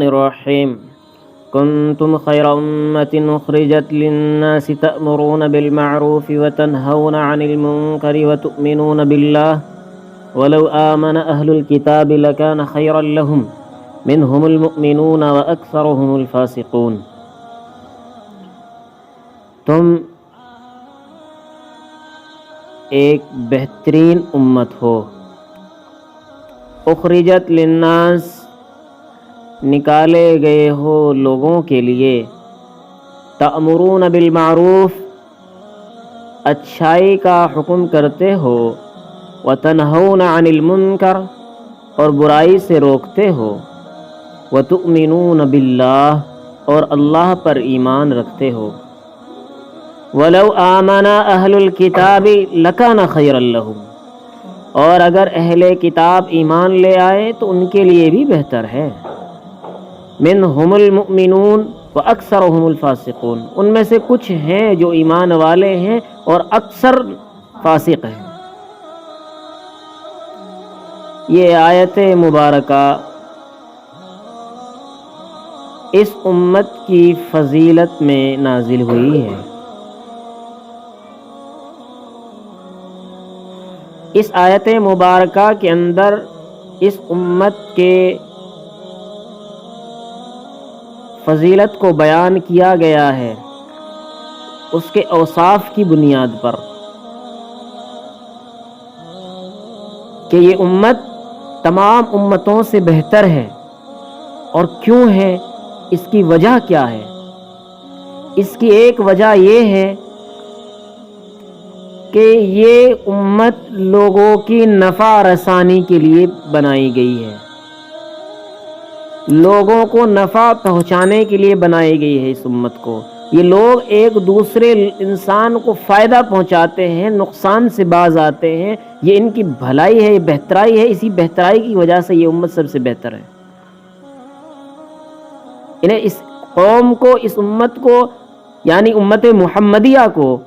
الرحيم كنتم خير أمة أخرجت للناس تأمرون بالمعروف وتنهون عن المنكر وتؤمنون بالله ولو آمن أهل الكتاب لكان خيرا لهم منهم المؤمنون وأكثرهم الفاسقون. تم ایک بہترین امت ہو، اخرجت للناس نکالے گئے ہو لوگوں کے لیے، تأمرون بالمعروف اچھائی کا حکم کرتے ہو، وتنہون عن المنکر اور برائی سے روکتے ہو، وتؤمنون باللہ اور اللہ پر ایمان رکھتے ہو. وَلَوْ آمَنَ أَهْلُ الْكِتَابِ لَكَانَ خَيْرًا لَهُمْ اور اگر اہل کتاب ایمان لے آئے تو ان کے لیے بھی بہتر ہے. مِنْهُمُ الْمُؤْمِنُونَ وَأَكْثَرُهُمُ الْفَاسِقُونَ ان میں سے کچھ ہیں جو ایمان والے ہیں اور اکثر فاسق ہیں. یہ آیت مبارکہ اس امت کی فضیلت میں نازل ہوئی ہے. اس آیت مبارکہ کے اندر اس امت کے فضیلت کو بیان کیا گیا ہے اس کے اوصاف کی بنیاد پر کہ یہ امت تمام امتوں سے بہتر ہے. اور کیوں ہے؟ اس کی وجہ کیا ہے؟ اس کی ایک وجہ یہ ہے کہ یہ امت لوگوں کی نفع رسانی کے لیے بنائی گئی ہے، لوگوں کو نفع پہنچانے کے لیے بنائی گئی ہے. اس امت کو یہ لوگ ایک دوسرے انسان کو فائدہ پہنچاتے ہیں، نقصان سے باز آتے ہیں. یہ ان کی بھلائی ہے، یہ بہترائی ہے. اسی بہترائی کی وجہ سے یہ امت سب سے بہتر ہے. انہیں اس قوم کو، اس امت کو یعنی امت محمدیہ کو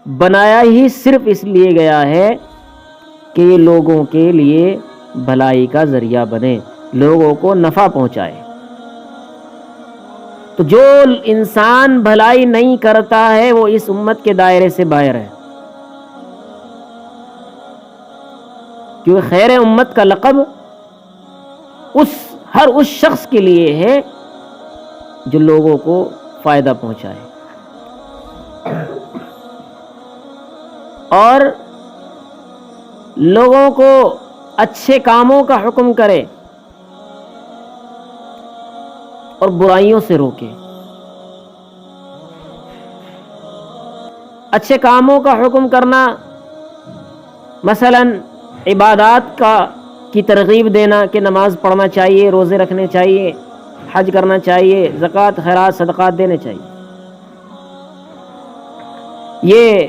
بنایا ہی صرف اس لیے گیا ہے کہ یہ لوگوں کے لیے بھلائی کا ذریعہ بنے، لوگوں کو نفع پہنچائے. تو جو انسان بھلائی نہیں کرتا ہے وہ اس امت کے دائرے سے باہر ہے، کیونکہ خیر امت کا لقب ہر اس شخص کے لیے ہے جو لوگوں کو فائدہ پہنچائے اور لوگوں کو اچھے کاموں کا حکم کرے اور برائیوں سے روکے. اچھے کاموں کا حکم کرنا مثلا عبادات کی ترغیب دینا کہ نماز پڑھنا چاہیے، روزے رکھنے چاہیے، حج کرنا چاہیے، زکوٰۃ خیرات صدقات دینے چاہیے. یہ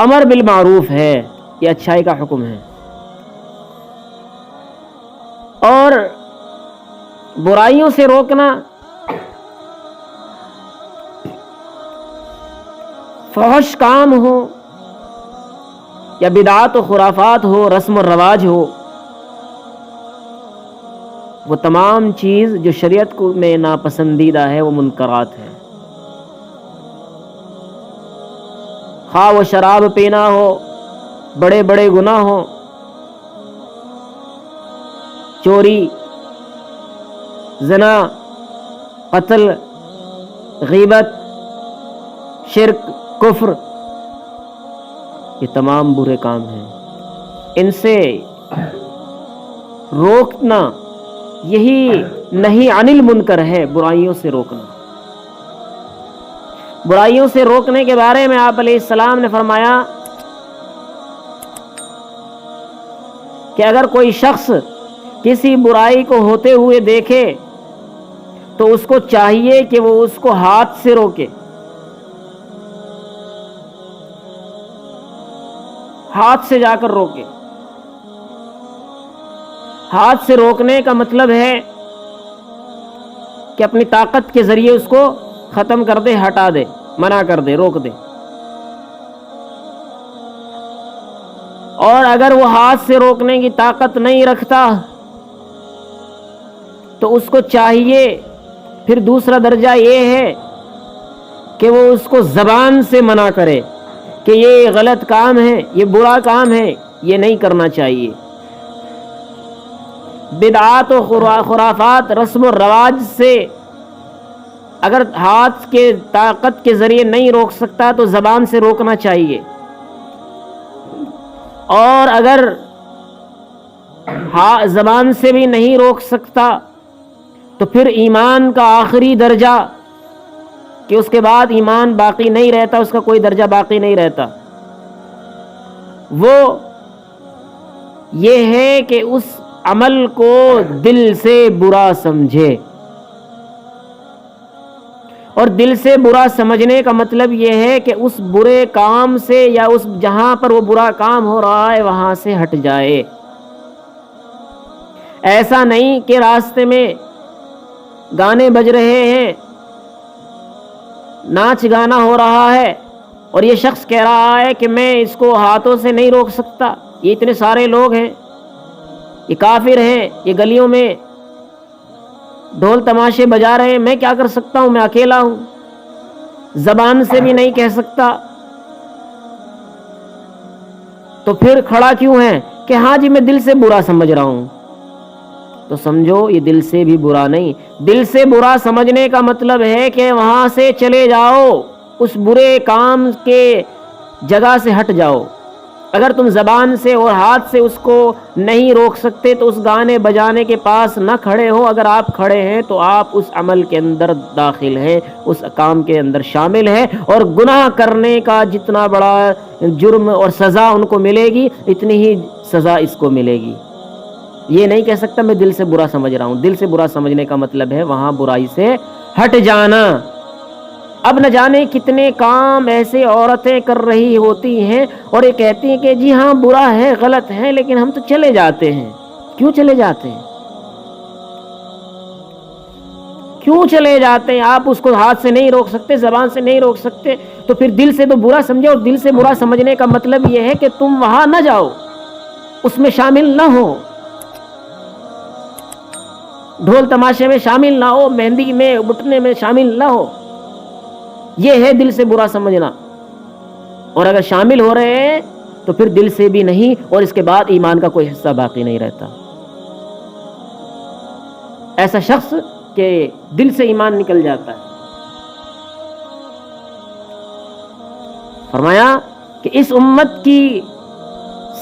امر بالمعروف ہے، یہ اچھائی کا حکم ہے. اور برائیوں سے روکنا فحش کام ہو یا بدعات و خرافات ہو، رسم و رواج ہو، وہ تمام چیز جو شریعت میں ناپسندیدہ ہے وہ منکرات ہے. خواہ وہ شراب پینا ہو، بڑے بڑے گناہ ہوں، چوری، زنا، قتل، غیبت، شرک، کفر، یہ تمام برے کام ہیں. ان سے روکنا یہی نہی عن المنکر ہے، برائیوں سے روکنا. برائیوں سے روکنے کے بارے میں آپ علیہ السلام نے فرمایا کہ اگر کوئی شخص کسی برائی کو ہوتے ہوئے دیکھے تو اس کو چاہیے کہ وہ اس کو ہاتھ سے روکے. ہاتھ سے جا کر روکے. ہاتھ سے روکنے کا مطلب ہے کہ اپنی طاقت کے ذریعے اس کو ختم کر دے، ہٹا دے، منع کر دے، روک دے. اور اگر وہ ہاتھ سے روکنے کی طاقت نہیں رکھتا تو اس کو چاہیے پھر دوسرا درجہ یہ ہے کہ وہ اس کو زبان سے منع کرے کہ یہ غلط کام ہے، یہ برا کام ہے، یہ نہیں کرنا چاہیے۔ بدعات و خرافات، رسم و رواج سے اگر ہاتھ کے طاقت کے ذریعے نہیں روک سکتا تو زبان سے روکنا چاہیے، اور اگر زبان سے بھی نہیں روک سکتا تو پھر ایمان کا آخری درجہ کہ اس کے بعد ایمان باقی نہیں رہتا، اس کا کوئی درجہ باقی نہیں رہتا، وہ یہ ہے کہ اس عمل کو دل سے برا سمجھے۔ اور دل سے برا سمجھنے کا مطلب یہ ہے کہ اس برے کام سے یا اس جہاں پر وہ برا کام ہو رہا ہے وہاں سے ہٹ جائے۔ ایسا نہیں کہ راستے میں گانے بج رہے ہیں، ناچ گانا ہو رہا ہے، اور یہ شخص کہہ رہا ہے کہ میں اس کو ہاتھوں سے نہیں روک سکتا، یہ اتنے سارے لوگ ہیں، یہ کافر ہیں، یہ گلیوں میں ڈھول تماشے بجا رہے ہیں، میں کیا کر سکتا ہوں، میں اکیلا ہوں، زبان سے بھی نہیں کہہ سکتا، تو پھر کھڑا کیوں ہے کہ ہاں جی میں دل سے برا سمجھ رہا ہوں؟ تو سمجھو یہ دل سے بھی برا نہیں، دل سے برا سمجھنے کا مطلب ہے کہ وہاں سے چلے جاؤ، اس برے کام کے جگہ سے ہٹ جاؤ۔ اگر تم زبان سے اور ہاتھ سے اس کو نہیں روک سکتے تو اس گانے بجانے کے پاس نہ کھڑے ہو، اگر آپ کھڑے ہیں تو آپ اس عمل کے اندر داخل ہیں، اس کام کے اندر شامل ہیں، اور گناہ کرنے کا جتنا بڑا جرم اور سزا ان کو ملے گی اتنی ہی سزا اس کو ملے گی۔ یہ نہیں کہہ سکتا میں دل سے برا سمجھ رہا ہوں، دل سے برا سمجھنے کا مطلب ہے وہاں برائی سے ہٹ جانا۔ اب نہ جانے کتنے کام ایسے عورتیں کر رہی ہوتی ہیں اور یہ کہتی ہیں کہ جی ہاں برا ہے، غلط ہے، لیکن ہم تو چلے جاتے ہیں۔ کیوں چلے جاتے ہیں؟ کیوں چلے جاتے ہیں؟ آپ اس کو ہاتھ سے نہیں روک سکتے، زبان سے نہیں روک سکتے، تو پھر دل سے تو برا سمجھو، اور دل سے برا سمجھنے کا مطلب یہ ہے کہ تم وہاں نہ جاؤ، اس میں شامل نہ ہو، ڈھول تماشے میں شامل نہ ہو، مہندی میں بٹنے میں شامل نہ ہو، یہ ہے دل سے برا سمجھنا۔ اور اگر شامل ہو رہے ہیں تو پھر دل سے بھی نہیں، اور اس کے بعد ایمان کا کوئی حصہ باقی نہیں رہتا۔ ایسا شخص کہ دل سے ایمان نکل جاتا ہے۔ فرمایا کہ اس امت کی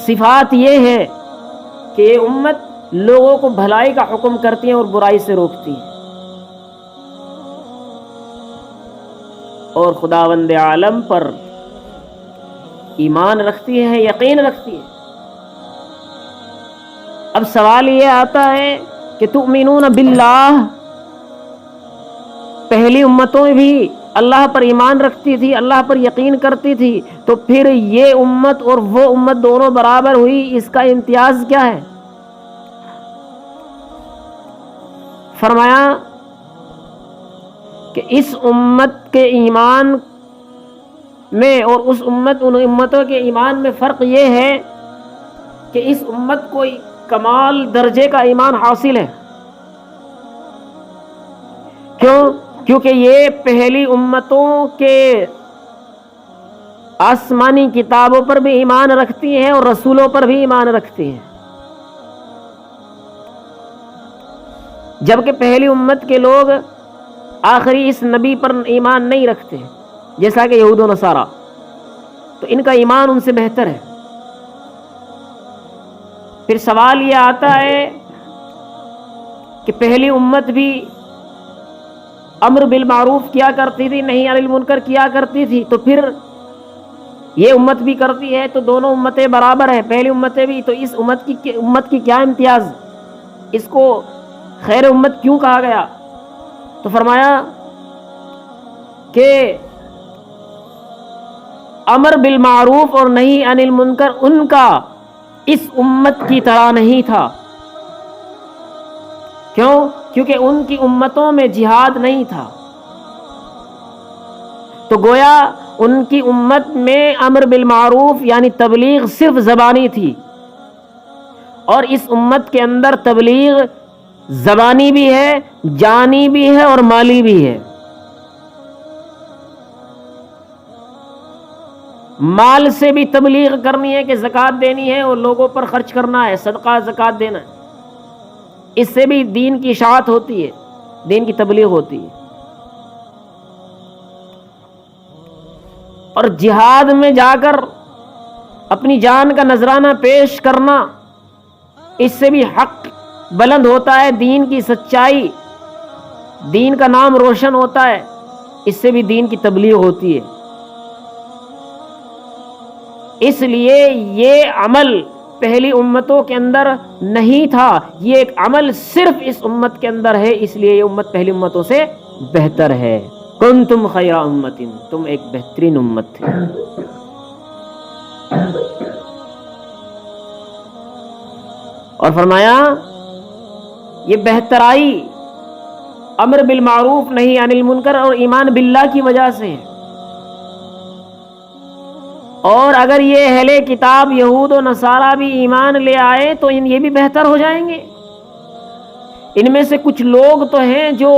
صفات یہ ہے کہ یہ امت لوگوں کو بھلائی کا حکم کرتی ہے اور برائی سے روکتی ہے، اور خداوند عالم پر ایمان رکھتی ہے، یقین رکھتی ہے۔ اب سوال یہ آتا ہے کہ تؤمنون باللہ، پہلی امتوں بھی اللہ پر ایمان رکھتی تھی، اللہ پر یقین کرتی تھی، تو پھر یہ امت اور وہ امت دونوں برابر ہوئی، اس کا امتیاز کیا ہے؟ فرمایا کہ اس امت کے ایمان میں اور اس امت ان امتوں کے ایمان میں فرق یہ ہے کہ اس امت کو کمال درجے کا ایمان حاصل ہے۔ کیوں؟ کیونکہ یہ پہلی امتوں کے آسمانی کتابوں پر بھی ایمان رکھتی ہیں اور رسولوں پر بھی ایمان رکھتی ہیں، جبکہ پہلی امت کے لوگ آخری اس نبی پر ایمان نہیں رکھتے، جیسا کہ یہود و نصارہ، تو ان کا ایمان ان سے بہتر ہے۔ پھر سوال یہ آتا ہے کہ پہلی امت بھی امر بالمعروف کیا کرتی تھی، نہیں عن المنکر کیا کرتی تھی، تو پھر یہ امت بھی کرتی ہے، تو دونوں امتیں برابر ہیں، پہلی امتیں بھی، تو اس امت کی کیا امتیاز؟ اس کو خیر امت کیوں کہا گیا؟ تو فرمایا کہ امر بالمعروف اور نہیں عن المنکر ان کا اس امت کی طرح نہیں تھا۔ کیوں؟ کیونکہ ان کی امتوں میں جہاد نہیں تھا، تو گویا ان کی امت میں امر بالمعروف یعنی تبلیغ صرف زبانی تھی، اور اس امت کے اندر تبلیغ زبانی بھی ہے، جانی بھی ہے اور مالی بھی ہے۔ مال سے بھی تبلیغ کرنی ہے کہ زکوٰۃ دینی ہے اور لوگوں پر خرچ کرنا ہے، صدقہ زکوٰۃ دینا ہے، اس سے بھی دین کی اشاعت ہوتی ہے، دین کی تبلیغ ہوتی ہے۔ اور جہاد میں جا کر اپنی جان کا نذرانہ پیش کرنا، اس سے بھی حق بلند ہوتا ہے، دین کی سچائی، دین کا نام روشن ہوتا ہے، اس سے بھی دین کی تبلیغ ہوتی ہے۔ اس لیے یہ عمل پہلی امتوں کے اندر نہیں تھا، یہ ایک عمل صرف اس امت کے اندر ہے، اس لیے یہ امت پہلی امتوں سے بہتر ہے۔ کنتم خیر امت، تم ایک بہترین امت تھے۔ اور فرمایا یہ بہترائی امر بالمعروف نہی عن المنکر اور ایمان باللہ کی وجہ سے ہے۔ اور اگر یہ اہل کتاب یہود و نصارہ بھی ایمان لے آئے تو یہ بھی بہتر ہو جائیں گے۔ ان میں سے کچھ لوگ تو ہیں جو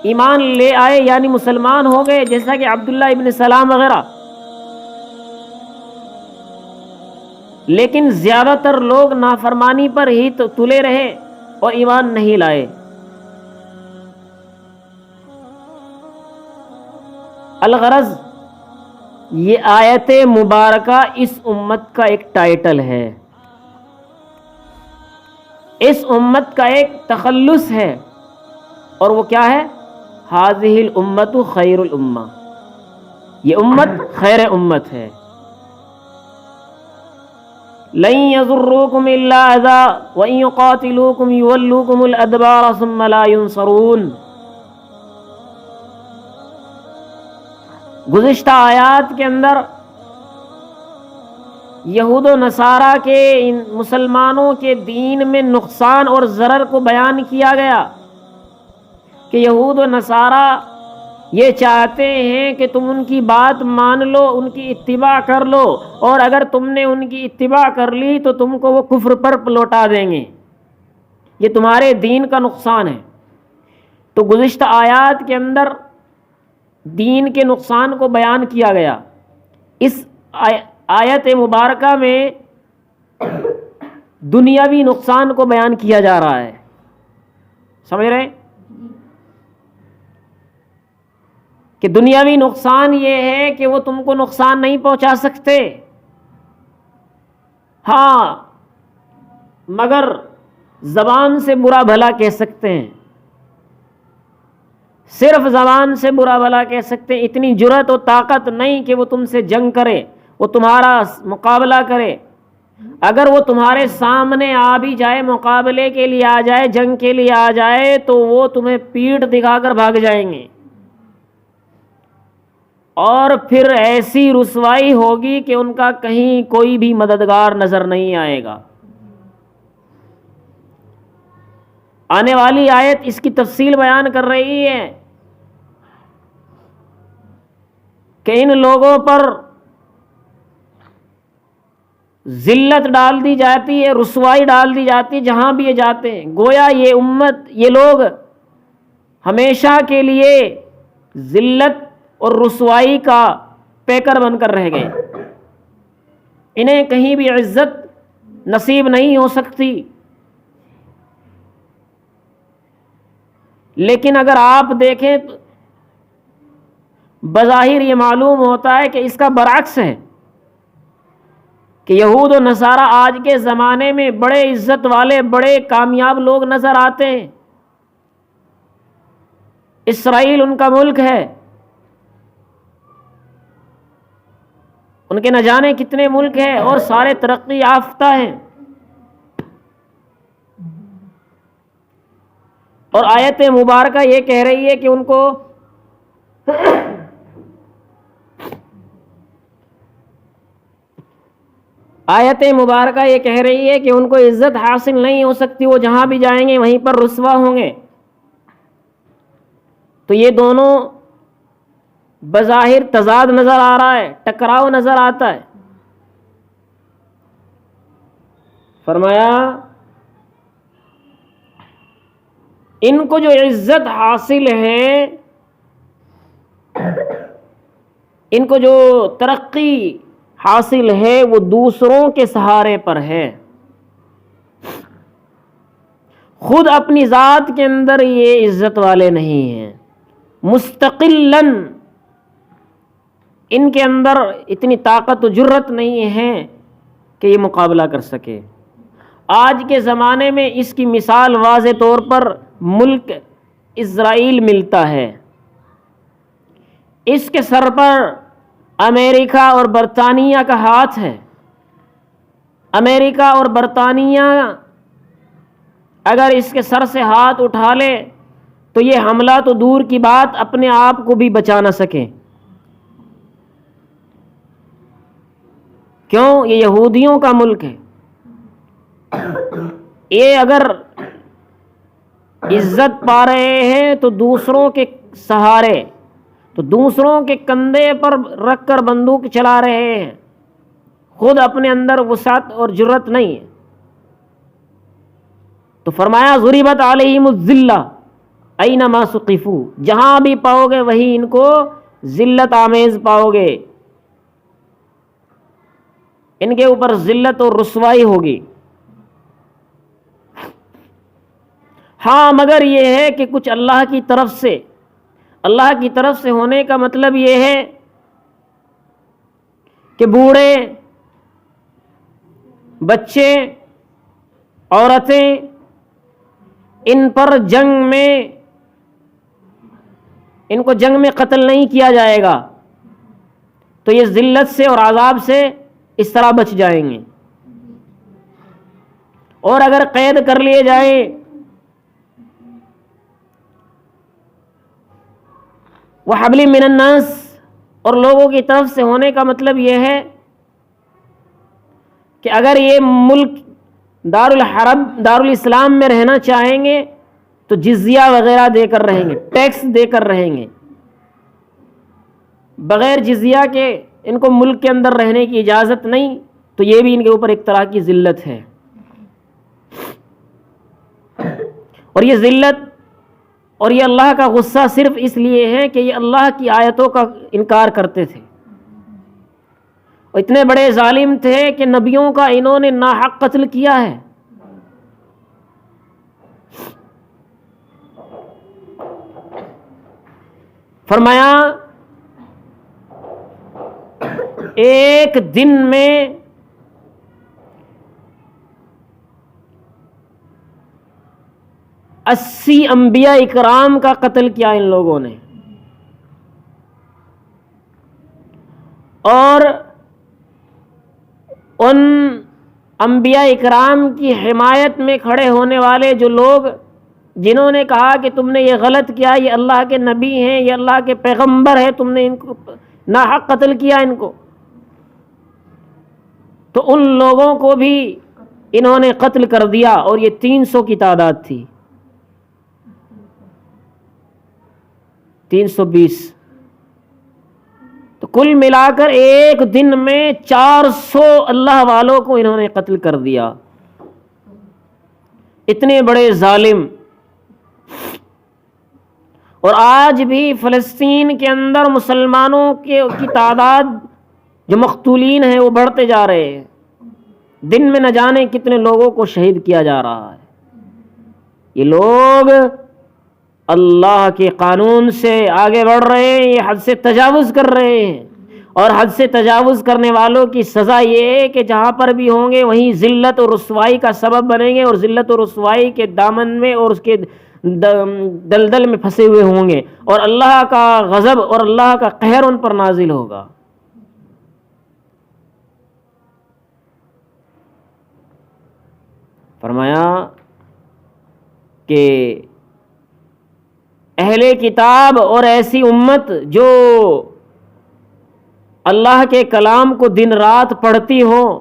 ایمان لے آئے یعنی مسلمان ہو گئے، جیسا کہ عبداللہ ابن سلام وغیرہ، لیکن زیادہ تر لوگ نافرمانی پر ہی تلے رہے اور ایمان نہیں لائے۔ الغرض یہ آیت مبارکہ اس امت کا ایک ٹائٹل ہے، اس امت کا ایک تخلص ہے، اور وہ کیا ہے؟ ھذہ الامۃ خیر الامہ، یہ امت خیر امت ہے۔ لن یضروکم الا اذی وان یقاتلوکم یولوکم الادبار ثم لا ینصرون۔ گزشتہ آیات کے اندر یہود و نصارہ کے ان مسلمانوں کے دین میں نقصان اور ضرر کو بیان کیا گیا کہ یہود و نصارہ یہ چاہتے ہیں کہ تم ان کی بات مان لو، ان کی اتباع کر لو، اور اگر تم نے ان کی اتباع کر لی تو تم کو وہ کفر پر لوٹا دیں گے، یہ تمہارے دین کا نقصان ہے۔ تو گزشتہ آیات کے اندر دین کے نقصان کو بیان کیا گیا، اس آیت مبارکہ میں دنیاوی نقصان کو بیان کیا جا رہا ہے، سمجھ رہے ہیں؟ کہ دنیاوی نقصان یہ ہے کہ وہ تم کو نقصان نہیں پہنچا سکتے، ہاں مگر زبان سے برا بھلا کہہ سکتے ہیں، صرف زبان سے برا بھلا کہہ سکتے ہیں، اتنی جرأت و طاقت نہیں کہ وہ تم سے جنگ کرے، وہ تمہارا مقابلہ کرے۔ اگر وہ تمہارے سامنے آ بھی جائے، مقابلے کے لیے آ جائے، جنگ کے لیے آ جائے، تو وہ تمہیں پیٹھ دکھا کر بھاگ جائیں گے، اور پھر ایسی رسوائی ہوگی کہ ان کا کہیں کوئی بھی مددگار نظر نہیں آئے گا۔ آنے والی آیت اس کی تفصیل بیان کر رہی ہے کہ ان لوگوں پر ذلت ڈال دی جاتی ہے، رسوائی ڈال دی جاتی ہے جہاں بھی یہ جاتے ہیں، گویا یہ امت، یہ لوگ ہمیشہ کے لیے ذلت اور رسوائی کا پیکر بن کر رہ گئے، انہیں کہیں بھی عزت نصیب نہیں ہو سکتی۔ لیکن اگر آپ دیکھیں تو بظاہر یہ معلوم ہوتا ہے کہ اس کا برعکس ہے، کہ یہود و نصارہ آج کے زمانے میں بڑے عزت والے، بڑے کامیاب لوگ نظر آتے ہیں، اسرائیل ان کا ملک ہے، ان کے نہ جانے کتنے ملک ہیں اور سارے ترقی یافتہ ہیں، اور آیت مبارکہ یہ کہہ رہی ہے کہ ان کو آیت مبارکہ یہ کہہ رہی ہے کہ ان کو عزت حاصل نہیں ہو سکتی، وہ جہاں بھی جائیں گے وہیں پر رسوا ہوں گے۔ تو یہ دونوں بظاہر تضاد نظر آ رہا ہے، ٹکراؤ نظر آتا ہے۔ فرمایا ان کو جو عزت حاصل ہے، ان کو جو ترقی حاصل ہے، وہ دوسروں کے سہارے پر ہے، خود اپنی ذات کے اندر یہ عزت والے نہیں ہیں۔ مستقلاً ان کے اندر اتنی طاقت و جرت نہیں ہے کہ یہ مقابلہ کر سکے۔ آج کے زمانے میں اس کی مثال واضح طور پر ملک اسرائیل ملتا ہے۔ اس کے سر پر امریکہ اور برطانیہ کا ہاتھ ہے۔ امریکہ اور برطانیہ اگر اس کے سر سے ہاتھ اٹھا لے تو یہ حملہ تو دور کی بات، اپنے آپ کو بھی بچا نہ سکیں۔ کیوں؟ یہ یہودیوں کا ملک ہے۔ یہ اگر عزت پا رہے ہیں تو دوسروں کے سہارے، تو دوسروں کے کندھے پر رکھ کر بندوق چلا رہے ہیں، خود اپنے اندر وسعت اور جرت نہیں ہے۔ تو فرمایا ضربت علیہم الذلہ اینما ثقفوا، جہاں بھی پاؤ گے وہی ان کو ذلت آمیز پاؤ گے، ان کے اوپر ذلت اور رسوائی ہوگی۔ ہاں مگر یہ ہے کہ کچھ اللہ کی طرف سے ہونے کا مطلب یہ ہے کہ بوڑھے، بچے، عورتیں، ان پر ان کو جنگ میں قتل نہیں کیا جائے گا، تو یہ ذلت سے اور عذاب سے اس طرح بچ جائیں گے۔ اور اگر قید کر لیے جائیں وحبل من الناس، اور لوگوں کی طرف سے ہونے کا مطلب یہ ہے کہ اگر یہ ملک دارالاسلام میں رہنا چاہیں گے تو جزیہ وغیرہ دے کر رہیں گے، ٹیکس دے کر رہیں گے، بغیر جزیہ کے ان کو ملک کے اندر رہنے کی اجازت نہیں، تو یہ بھی ان کے اوپر ایک طرح کی ذلت ہے۔ اور یہ ذلت اور یہ اللہ کا غصہ صرف اس لیے ہے کہ یہ اللہ کی آیتوں کا انکار کرتے تھے، اور اتنے بڑے ظالم تھے کہ نبیوں کا انہوں نے ناحق قتل کیا ہے۔ فرمایا ایک دن میں 80 انبیاء اکرام کا قتل کیا ان لوگوں نے، اور ان انبیاء اکرام کی حمایت میں کھڑے ہونے والے جو لوگ جنہوں نے کہا کہ تم نے یہ غلط کیا، یہ اللہ کے نبی ہیں، یہ اللہ کے پیغمبر ہیں، تم نے ان کو ناحق قتل کیا ان کو، تو ان لوگوں کو بھی انہوں نے قتل کر دیا، اور یہ 300 کی تعداد تھی، 320۔ تو کل ملا کر ایک دن میں 400 اللہ والوں کو انہوں نے قتل کر دیا۔ اتنے بڑے ظالم۔ اور آج بھی فلسطین کے اندر مسلمانوں کی تعداد جو مقتولین ہیں وہ بڑھتے جا رہے ہیں، دن میں نہ جانے کتنے لوگوں کو شہید کیا جا رہا ہے۔ یہ لوگ اللہ کے قانون سے آگے بڑھ رہے ہیں، یہ حد سے تجاوز کر رہے ہیں، اور حد سے تجاوز کرنے والوں کی سزا یہ ہے کہ جہاں پر بھی ہوں گے وہیں ذلت اور رسوائی کا سبب بنیں گے، اور ذلت اور رسوائی کے دامن میں اور اس کے دلدل میں پھنسے ہوئے ہوں گے، اور اللہ کا غضب اور اللہ کا قہر ان پر نازل ہوگا۔ فرمایا کہ اہل کتاب اور ایسی امت جو اللہ کے کلام کو دن رات پڑھتی ہوں،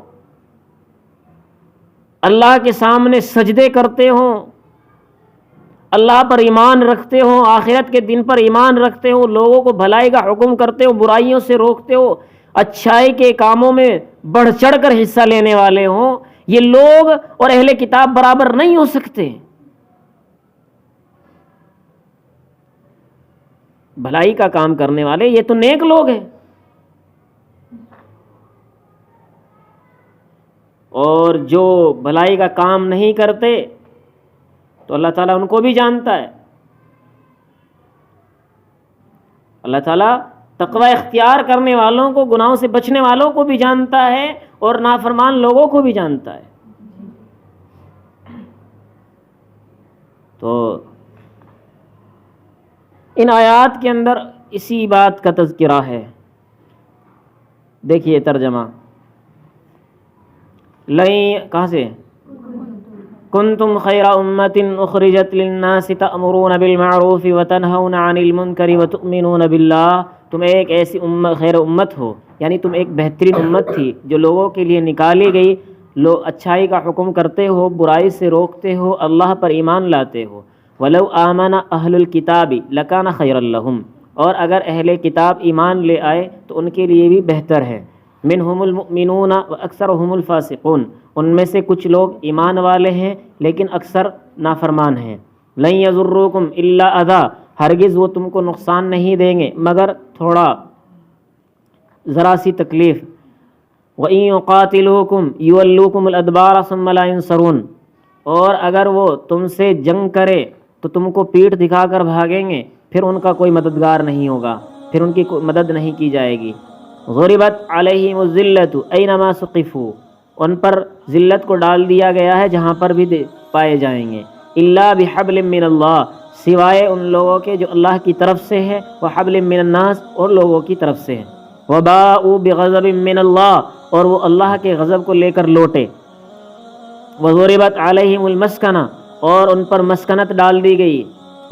اللہ کے سامنے سجدے کرتے ہوں، اللہ پر ایمان رکھتے ہوں، آخرت کے دن پر ایمان رکھتے ہوں، لوگوں کو بھلائی کا حکم کرتے ہوں، برائیوں سے روکتے ہو، اچھائی کے کاموں میں بڑھ چڑھ کر حصہ لینے والے ہوں، یہ لوگ اور اہل کتاب برابر نہیں ہو سکتے۔ بھلائی کا کام کرنے والے یہ تو نیک لوگ ہیں، اور جو بھلائی کا کام نہیں کرتے تو اللہ تعالیٰ ان کو بھی جانتا ہے۔ اللہ تعالیٰ تقوی اختیار کرنے والوں کو، گناہوں سے بچنے والوں کو بھی جانتا ہے، اور نافرمان لوگوں کو بھی جانتا ہے۔ تو ان آیات کے اندر اسی بات کا تذکرہ ہے۔ دیکھیے ترجمہ، کہاں سے؟ کنتم خیر امۃ اخرجت للناس تأمرون بالمعروف وتنہون عن المنکر وتؤمنون باللہ، تم ایک ایسی خیر امت ہو، یعنی تم ایک بہترین امت تھی جو لوگوں کے لیے نکالی گئی، لوگ اچھائی کا حکم کرتے ہو، برائی سے روکتے ہو، اللہ پر ایمان لاتے ہو۔ ولو آمن اہل الکتاب لکان خیرا لہم، اور اگر اہل کتاب ایمان لے آئے تو ان کے لیے بھی بہتر ہے۔ منہم المؤمنون واکثرهم الفاسقون، ان میں سے کچھ لوگ ایمان والے ہیں لیکن اکثر نافرمان ہیں۔ لن یضروکم الا اذی، ہرگز وہ تم کو نقصان نہیں دیں گے مگر تھوڑا ذرا سی تکلیف۔ وَإِن يُقَاتِلُوكُمْ يُوَلُّوكُمُ الْأَدْبَارَ ثُمَّ لَا يُنصَرُونَ، اور اگر وہ تم سے جنگ کرے تو تم کو پیٹھ دکھا کر بھاگیں گے، پھر ان کا کوئی مددگار نہیں ہوگا، پھر ان کی کوئی مدد نہیں کی جائے گی۔ غربت علیہم الذلۃ اینما ثقفوا، ان پر ذلت کو ڈال دیا گیا ہے جہاں پر بھی پائے جائیں گے۔ الا بحبل من اللہ، سوائے ان لوگوں کے جو اللہ کی طرف سے ہے، وحبل من الناس، اور لوگوں کی طرف سے ہے۔ وباءوا بغضب من اللہ، اور وہ اللہ کے غضب کو لے کر لوٹے۔ وضربت علیہم المسکنہ، اور ان پر مسکنت ڈال دی گئی۔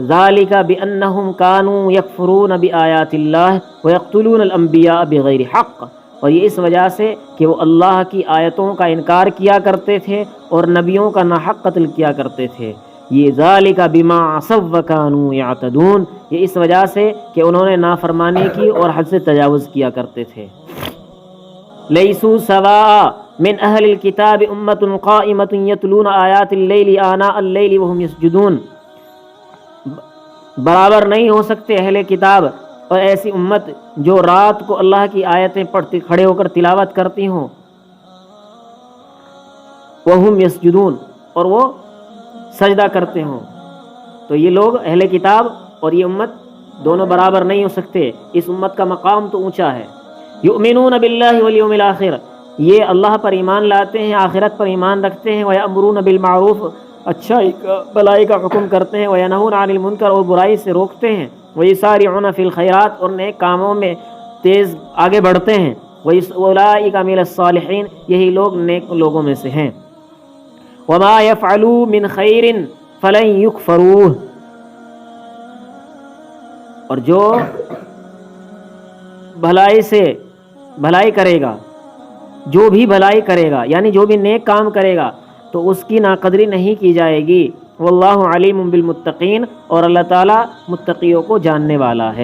ذالک بانہم کانوا یکفرون بآیات اللہ ویقتلون الانبیاء بغیر حق، اور یہ اس وجہ سے کہ وہ اللہ کی آیتوں کا انکار کیا کرتے تھے اور نبیوں کا ناحق قتل کیا کرتے تھے۔ یہ ذالک بما عصوا وکانوا یعتدون، یہ اس وجہ سے کہ انہوں نے نافرمانی کی اور حد سے تجاوز کیا کرتے تھے۔ لیسوا سواء من اہل الکتاب امۃ قائمۃ یتلون آیات اللیل آناء اللیل وہم یسجدون، برابر نہیں ہو سکتے اہل کتاب اور ایسی امت جو رات کو اللہ کی آیتیں پڑھتی کھڑے ہو کر تلاوت کرتی ہوں، وہم یسجدون، اور وہ سجدہ کرتے ہوں۔ تو یہ لوگ اہل کتاب اور یہ امت دونوں برابر نہیں ہو سکتے، اس امت کا مقام تو اونچا ہے۔ یؤمنون باللہ والیوم الآخر، یہ اللہ پر ایمان لاتے ہیں، آخرت پر ایمان رکھتے ہیں۔ ویأمرون بالمعروف، اچھائی بھلائی کا حکم کرتے ہیں۔ وینہون عن المنکر، اور برائی سے روکتے ہیں۔ ویسارعون فی الخیرات، اور نیک کاموں میں تیز آگے بڑھتے ہیں۔ اولئک من الصالحین، یہی لوگ نیک لوگوں میں سے ہیں۔ وما یفعلوا من خیر فلن یکفروہ، اور جو بھلائی کرے گا، جو بھی بھلائی کرے گا یعنی جو بھی نیک کام کرے گا تو اس کی ناقدری نہیں کی جائے گی۔ واللہ علیم بالمتقین، اور اللہ تعالیٰ متقیوں کو جاننے والا ہے۔